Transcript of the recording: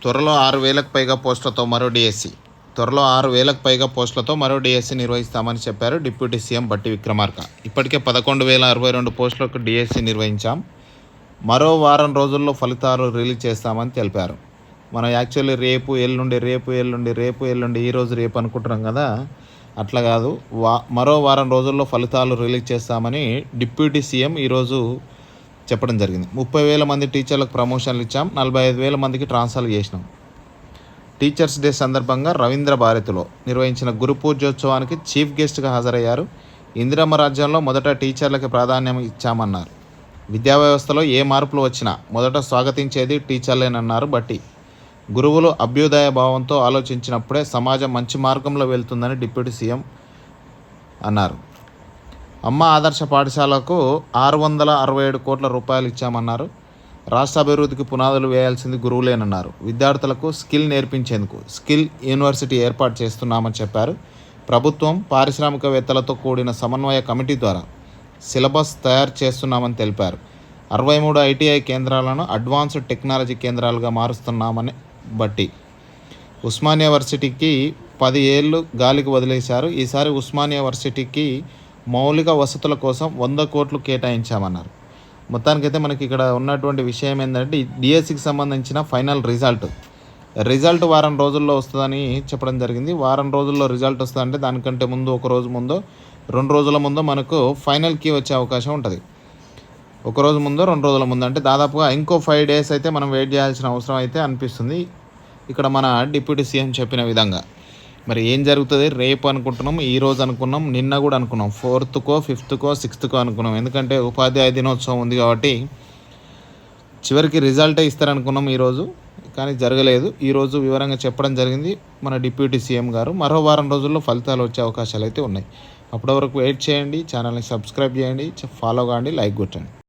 త్వరలో 6,000కు పైగా పోస్టులతో మరో డిఎస్సి. త్వరలో 6,000కు పైగా పోస్టులతో మరో డిఎస్సి నిర్వహిస్తామని చెప్పారు డిప్యూటీ సీఎం బట్టి విక్రమార్క. ఇప్పటికే 11,062 పోస్టులకు డిఎస్సి నిర్వహించాం. మరో వారం రోజుల్లో ఫలితాలు రిలీజ్ చేస్తామని తెలిపారు. మనం యాక్చువల్లీ రేపు ఎల్లుండి ఈరోజు రేపు అనుకుంటున్నాం కదా, అట్లా కాదు. మరో వారం రోజుల్లో ఫలితాలు రిలీజ్ చేస్తామని డిప్యూటీ సీఎం ఈరోజు చెప్పడం జరిగింది. 30,000 మంది టీచర్లకు ప్రమోషన్లు ఇచ్చాం. 45,000 మందికి ట్రాన్స్ఫర్లు చేసినాం. టీచర్స్ డే సందర్భంగా రవీంద్ర భారతిలో నిర్వహించిన గురు పూజోత్సవానికి చీఫ్ గెస్ట్గా హాజరయ్యారు. ఇందిరమ్మ రాజ్యంలో మొదట టీచర్లకు ప్రాధాన్యం ఇచ్చామన్నారు. విద్యా వ్యవస్థలో ఏ మార్పులు వచ్చినా మొదట స్వాగతించేది టీచర్లేనన్నారు బట్టి. గురువులు అభ్యుదయ భావంతో ఆలోచించినప్పుడే సమాజం మంచి మార్గంలో వెళ్తుందని డిప్యూటీ సీఎం అన్నారు. అమ్మ ఆదర్శ పాఠశాలకు 667 కోట్ల రూపాయలు ఇచ్చామన్నారు. రాష్ట్ర అభివృద్ధికి పునాదులు వేయాల్సింది గురువులేనన్నారు. విద్యార్థులకు స్కిల్ నేర్పించేందుకు స్కిల్ యూనివర్సిటీ ఏర్పాటు చేస్తున్నామని చెప్పారు. ప్రభుత్వం పారిశ్రామికవేత్తలతో కూడిన సమన్వయ కమిటీ ద్వారా సిలబస్ తయారు చేస్తున్నామని తెలిపారు. 63 ఐటీఐ కేంద్రాలను అడ్వాన్స్డ్ టెక్నాలజీ కేంద్రాలుగా మారుస్తున్నామని బట్టి. ఉస్మానియా వర్సిటీకి 10 ఏళ్ళు గాలికి వదిలేశారు. ఈసారి ఉస్మానియా వర్సిటీకి మౌలిక వసతుల కోసం 100 కోట్లు కేటాయించామన్నారు. మొత్తానికైతే మనకి ఇక్కడ ఉన్నటువంటి విషయం ఏంటంటే డిఎస్సికి సంబంధించిన ఫైనల్ రిజల్ట్ వారం రోజుల్లో వస్తుందని చెప్పడం జరిగింది. వారం రోజుల్లో రిజల్ట్ వస్తుందంటే దానికంటే ముందు ఒక రోజు ముందో 2 రోజుల ముందో మనకు ఫైనల్ కీ వచ్చే అవకాశం ఉంటుంది. ఒక రోజు ముందో 2 రోజుల ముందు అంటే దాదాపుగా ఇంకో 5 డేస్ అయితే మనం వెయిట్ చేయాల్సిన అవసరం అయితే అనిపిస్తుంది ఇక్కడ మన డిప్యూటీ సీఎం చెప్పిన విధంగా. మరి ఏం జరుగుతుంది రేపు అనుకుంటున్నాం, ఈరోజు అనుకున్నాం, నిన్న కూడా అనుకున్నాం, 4th, 5th, 6th అనుకున్నాం. ఎందుకంటే ఉపాధ్యాయ దినోత్సవం ఉంది కాబట్టి చివరికి రిజల్టే ఇస్తారనుకున్నాం ఈరోజు, కానీ జరగలేదు. ఈరోజు వివరంగా చెప్పడం జరిగింది మన డిప్యూటీ సీఎం గారు. మరో వారం రోజుల్లో ఫలితాలు వచ్చే అవకాశాలు అయితే ఉన్నాయి. అప్పటి వరకు వెయిట్ చేయండి. ఛానల్ని సబ్స్క్రైబ్ చేయండి, ఫాలో కాండి, లైక్ కొట్టండి.